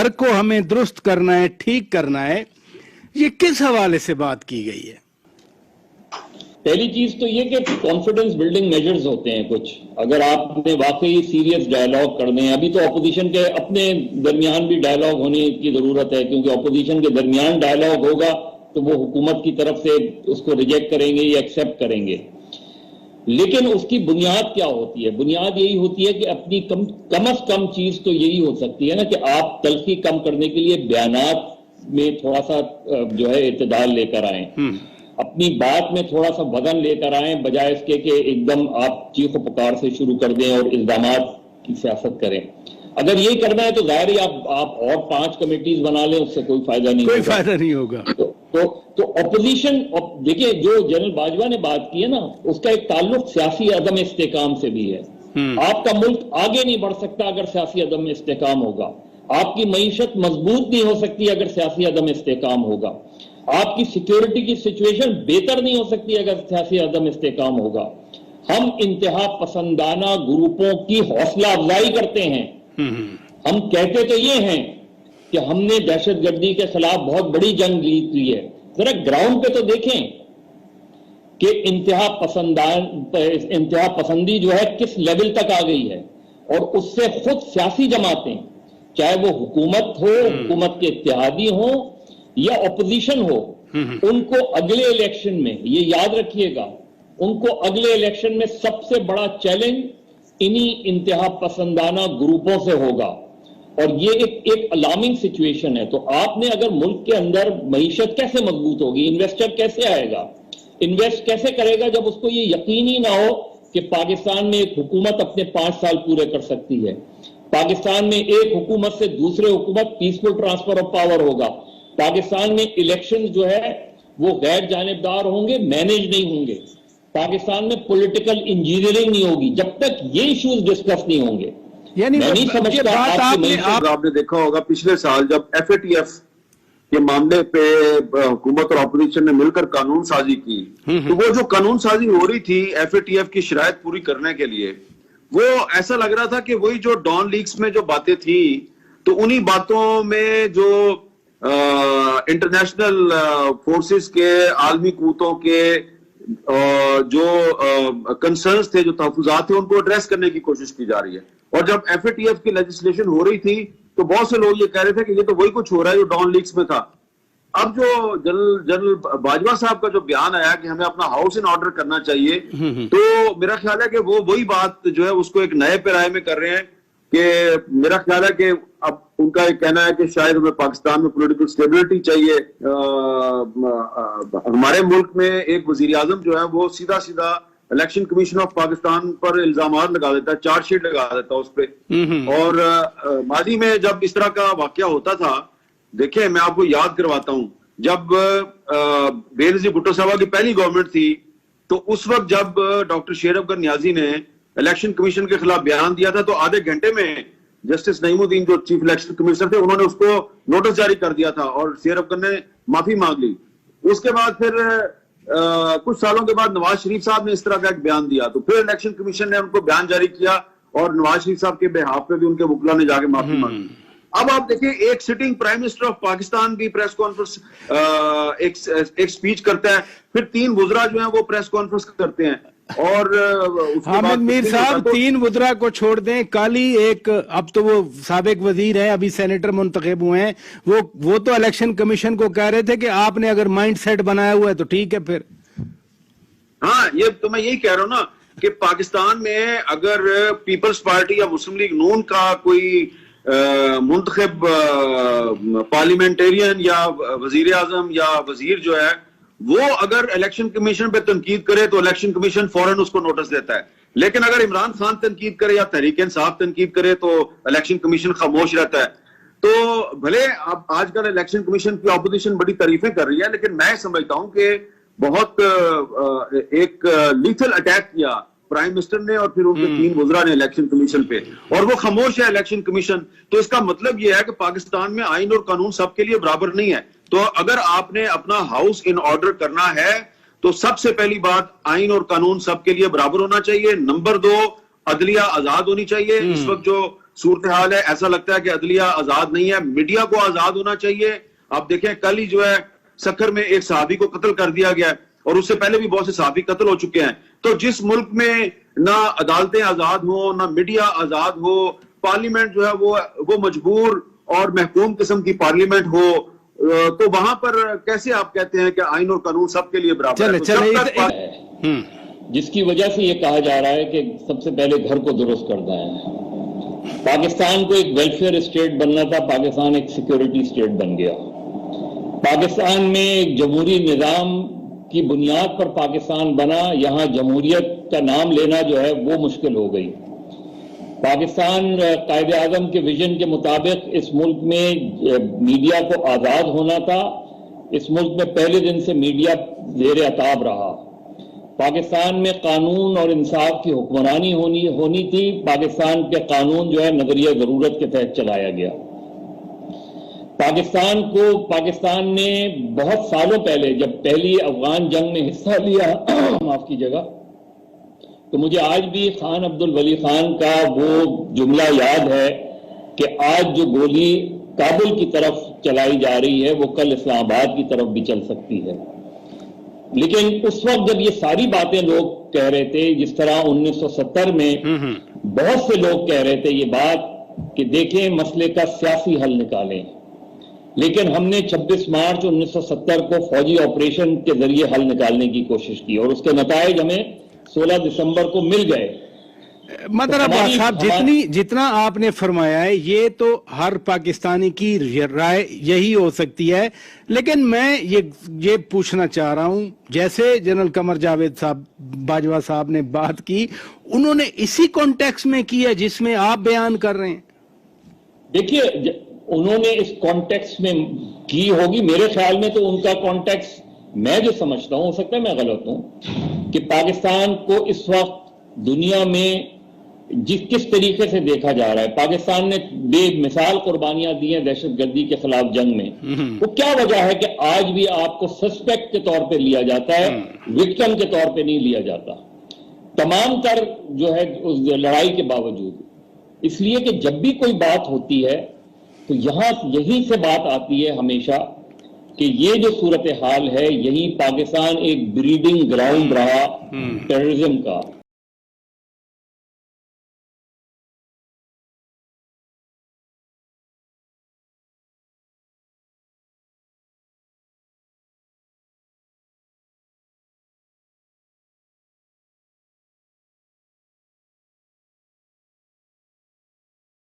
گھر کو ہمیں درست کرنا ہے, ٹھیک کرنا ہے, یہ کس حوالے سے بات کی گئی ہے؟ پہلی چیز تو یہ کہ کانفیڈنس بلڈنگ میجرز ہوتے ہیں کچھ. اگر آپ نے واقعی سیریس ڈائیلاگ کرنے ہیں, ابھی تو اپوزیشن کے اپنے درمیان بھی ڈائیلاگ ہونے کی ضرورت ہے, کیونکہ اپوزیشن کے درمیان ڈائیلاگ ہوگا تو وہ حکومت کی طرف سے اس کو ریجیکٹ کریں گے یا ایکسیپٹ کریں گے. لیکن اس کی بنیاد کیا ہوتی ہے؟ بنیاد یہی ہوتی ہے کہ اپنی کم از کم چیز تو یہی ہو سکتی ہے نا کہ آپ تلخی کم کرنے کے لیے بیانات میں تھوڑا سا جو ہے اعتدال لے کر آئیں, اپنی بات میں تھوڑا سا وزن لے کر آئیں, بجائے اس کے کہ ایک دم آپ چیخ و پکار سے شروع کر دیں اور الزامات کی سیاست کریں. اگر یہ کرنا ہے تو ظاہر ہی آپ اور 5 کمیٹیز بنا لیں, اس سے کوئی فائدہ نہیں ہوگا. تو اپوزیشن, دیکھیں جو جنرل باجوہ نے بات کی ہے نا, اس کا ایک تعلق سیاسی عدم استحکام سے بھی ہے. آپ کا ملک آگے نہیں بڑھ سکتا اگر سیاسی عدم استحکام ہوگا. آپ کی معیشت مضبوط نہیں ہو سکتی اگر سیاسی عدم استحکام ہوگا. آپ کی سیکیورٹی کی سچویشن بہتر نہیں ہو سکتی اگر سیاسی عدم استحکام ہوگا. ہم انتہا پسندانہ گروپوں کی حوصلہ افزائی کرتے ہیں. ہم کہتے تو یہ ہیں کہ ہم نے دہشت گردی کے خلاف بہت بڑی جنگ جیت لی ہے. ذرا گراؤنڈ پہ تو دیکھیں کہ انتہا پسندی جو ہے کس لیول تک آ گئی ہے, اور اس سے خود سیاسی جماعتیں, چاہے وہ حکومت ہو, حکومت کے اتحادی ہوں یا اپوزیشن ہو, ان کو اگلے الیکشن میں, یہ یاد رکھیے گا, ان کو اگلے الیکشن میں سب سے بڑا چیلنج انہی انتہا پسندانہ گروپوں سے ہوگا. اور یہ ایک الارمنگ سچویشن ہے. تو آپ نے اگر ملک کے اندر معیشت کیسے مضبوط ہوگی, انویسٹر کیسے آئے گا, انویسٹ کیسے کرے گا جب اس کو یہ یقین ہی نہ ہو کہ پاکستان میں ایک حکومت اپنے 5 سال پورے کر سکتی ہے, پاکستان میں ایک حکومت سے دوسرے حکومت پیسفل ٹرانسفر آف پاور ہوگا, پاکستان میں الیکشن جو ہے وہ غیر جانبدار ہوں گے, مینیج نہیں ہوں گے, پاکستان میں پولیٹیکل انجینئرنگ نہیں ہوگی. جب تک یہ ایشوز ڈسکس نہیں ہوں گے, یعنی میں نہیں سمجھتا. آپ نے دیکھا ہوگا پچھلے سال جب FATF کے معاملے پہ حکومت اور اپوزیشن نے مل کر قانون سازی کی, تو وہ جو قانون سازی ہو رہی تھی FATF کی شرائط پوری کرنے کے لیے, وہ ایسا لگ رہا تھا کہ وہی جو ڈان لیکس میں جو باتیں تھیں, تو انہی باتوں میں جو انٹرنیشنل فورسز کے, عالمی قوتوں کے جو کنسرنز تھے, جو تحفظات تھے, ان کو ایڈریس کرنے کی کوشش کی جا رہی ہے. اور جب FATF کی لیجسلیشن ہو رہی تھی تو بہت سے لوگ یہ کہہ رہے تھے کہ یہ تو وہی کچھ ہو رہا ہے جو ڈان لیکس میں تھا. اب جو جنرل باجوہ صاحب کا جو بیان آیا کہ ہمیں اپنا ہاؤس ان آرڈر کرنا چاہیے, تو میرا خیال ہے کہ وہ وہی بات جو ہے اس کو ایک نئے پیرائے میں کر رہے ہیں. کہ میرا خیال ہے کہ اب ان کا ایک کہنا ہے کہ شاید ہمیں پاکستان میں پولیٹیکل سٹیبلٹی چاہیے. ہمارے ملک میں ایک وزیر اعظم جو ہے وہ سیدھا الیکشن کمیشن آف پاکستان پر الزامات لگا دیتا ہے, چارج شیٹ لگا دیتا ہے اس پہ. اور ماضی میں جب اس طرح کا واقعہ ہوتا تھا, دیکھیں میں آپ کو یاد کرواتا ہوں, جب بے نظیر بھٹو صاحبہ کی پہلی گورنمنٹ تھی, تو اس وقت جب ڈاکٹر شیر افغان نیازی نے الیکشن کمیشن کے خلاف بیان دیا تھا, تو آدھے گھنٹے میں جسٹس نعیم الدین جو چیف الیکشن کمشنر تھے, انہوں نے اس کو نوٹس جاری کر دیا تھا اور شیر افغان نے معافی مانگ لی. اس کے بعد پھر کچھ سالوں کے بعد نواز شریف صاحب نے اس طرح کا ایک بیان دیا, تو پھر الیکشن کمیشن نے ان کو بیان جاری کیا اور نواز شریف صاحب کے بہاف پہ بھی ان کے وکلا نے جا کے معافی مانگی. اب آپ دیکھیں ایک sitting prime minister of Pakistan بھی پریس کانفرنس ایک سپیچ کرتا ہے, پھر 3 وزراء جو ہیں وہ پریس کانفرنس کرتے ہیں. اور حامد میر صاحب 3 وزراء کو چھوڑ دیں, کالی ایک, اب تو وہ سابق وزیر ہیں, ابھی سینیٹر منتخب ہوئے ہیں, وہ تو الیکشن کمیشن کو کہہ رہے تھے کہ آپ نے اگر مائنڈ سیٹ بنایا ہوا ہے تو ٹھیک ہے پھر. ہاں یہ تو میں یہی کہہ رہا ہوں نا کہ پاکستان میں اگر پیپلز پارٹی یا مسلم لیگ نون کا کوئی منتخب پارلیمنٹیرین یا وزیر اعظم یا وزیر جو ہے وہ اگر الیکشن کمیشن پہ تنقید کرے تو الیکشن کمیشن فوراً اس کو نوٹس دیتا ہے. لیکن اگر عمران خان تنقید کرے یا تحریک انصاف تنقید کرے تو الیکشن کمیشن خاموش رہتا ہے. تو بھلے اب آج کل الیکشن کمیشن کی اپوزیشن بڑی تعریفیں کر رہی ہے, لیکن میں سمجھتا ہوں کہ بہت ایک لیتھل اٹیک کیا پرائم منسٹر نے اور پھر ان کے 3 وزراء نے الیکشن کمیشن پہ, اور وہ خاموش ہے الیکشن کمیشن. تو اس کا مطلب یہ ہے کہ پاکستان میں آئین اور قانون سب کے لیے برابر نہیں ہے. تو اگر آپ نے اپنا ہاؤس ان آرڈر کرنا ہے تو سب سے پہلی بات آئین اور قانون سب کے لیے برابر ہونا چاہیے. نمبر 2 عدلیہ آزاد ہونی چاہیے. اس وقت جو صورتحال ہے. ایسا لگتا ہے کہ عدلیہ آزاد نہیں ہے, میڈیا کو آزاد ہونا چاہیے. آپ دیکھیں کل ہی جو ہے سکر میں ایک صحابی کو قتل کر دیا گیا ہے, اور اس سے پہلے بھی بہت سے صحابی قتل ہو چکے ہیں. تو جس ملک میں نہ عدالتیں آزاد ہوں, نہ میڈیا آزاد ہو, پارلیمنٹ جو ہے وہ مجبور اور محکوم قسم کی پارلیمنٹ ہو, تو وہاں پر کیسے آپ کہتے ہیں کہ آئین اور قانون سب کے لیے برابر ہے؟ جس کی وجہ سے یہ کہا جا رہا ہے کہ سب سے پہلے گھر کو درست کرنا ہے. پاکستان کو ایک ویلفیئر اسٹیٹ بننا تھا, پاکستان ایک سیکیورٹی اسٹیٹ بن گیا. پاکستان میں ایک جمہوری نظام کی بنیاد پر پاکستان بنا, یہاں جمہوریت کا نام لینا جو ہے وہ مشکل ہو گئی. پاکستان قائد اعظم کے ویژن کے مطابق اس ملک میں میڈیا کو آزاد ہونا تھا. اس ملک میں پہلے دن سے میڈیا زیر عتاب رہا. پاکستان میں قانون اور انصاف کی حکمرانی ہونی تھی. پاکستان کے قانون جو ہے نظریہ ضرورت کے تحت چلایا گیا. پاکستان نے بہت سالوں پہلے جب پہلی افغان جنگ میں حصہ لیا معاف کیجیے گا, تو مجھے آج بھی خان عبد الولی خان کا وہ جملہ یاد ہے کہ آج جو گولی کابل کی طرف چلائی جا رہی ہے وہ کل اسلام آباد کی طرف بھی چل سکتی ہے. لیکن اس وقت جب یہ ساری باتیں لوگ کہہ رہے تھے, جس طرح 1970 میں بہت سے لوگ کہہ رہے تھے یہ بات کہ دیکھیں مسئلے کا سیاسی حل نکالیں, لیکن ہم نے 26 مارچ 1970 کو فوجی آپریشن کے ذریعے حل نکالنے کی کوشش کی, اور اس کے نتائج ہمیں 16 دسمبر کو مل گئے. مطلب صاحب جتنا آپ نے فرمایا ہے یہ تو ہر پاکستانی کی رائے یہی ہو سکتی ہے, لیکن میں یہ پوچھنا چاہ رہا ہوں, جیسے جنرل قمر جاوید صاحب باجوہ صاحب نے بات کی, انہوں نے اسی کانٹیکس میں کی ہے جس میں آپ بیان کر رہے ہیں. دیکھیے انہوں نے اس کانٹیکس میں کی ہوگی, میرے خیال میں تو ان کا کانٹیکس میں جو سمجھتا ہوں, ہو سکتا ہے میں غلط ہوں, کہ پاکستان کو اس وقت دنیا میں کس طریقے سے دیکھا جا رہا ہے. پاکستان نے بے مثال قربانیاں دی ہیں دہشت گردی کے خلاف جنگ میں. وہ کیا وجہ ہے کہ آج بھی آپ کو سسپیکٹ کے طور پہ لیا جاتا ہے, وکٹم کے طور پہ نہیں لیا جاتا, تمام تر جو ہے اس لڑائی کے باوجود. اس لیے کہ جب بھی کوئی بات ہوتی ہے تو یہیں سے بات آتی ہے ہمیشہ کہ یہ جو صورتحال ہے, یہی پاکستان ایک بریڈنگ گراؤنڈ رہا ٹیررزم کا.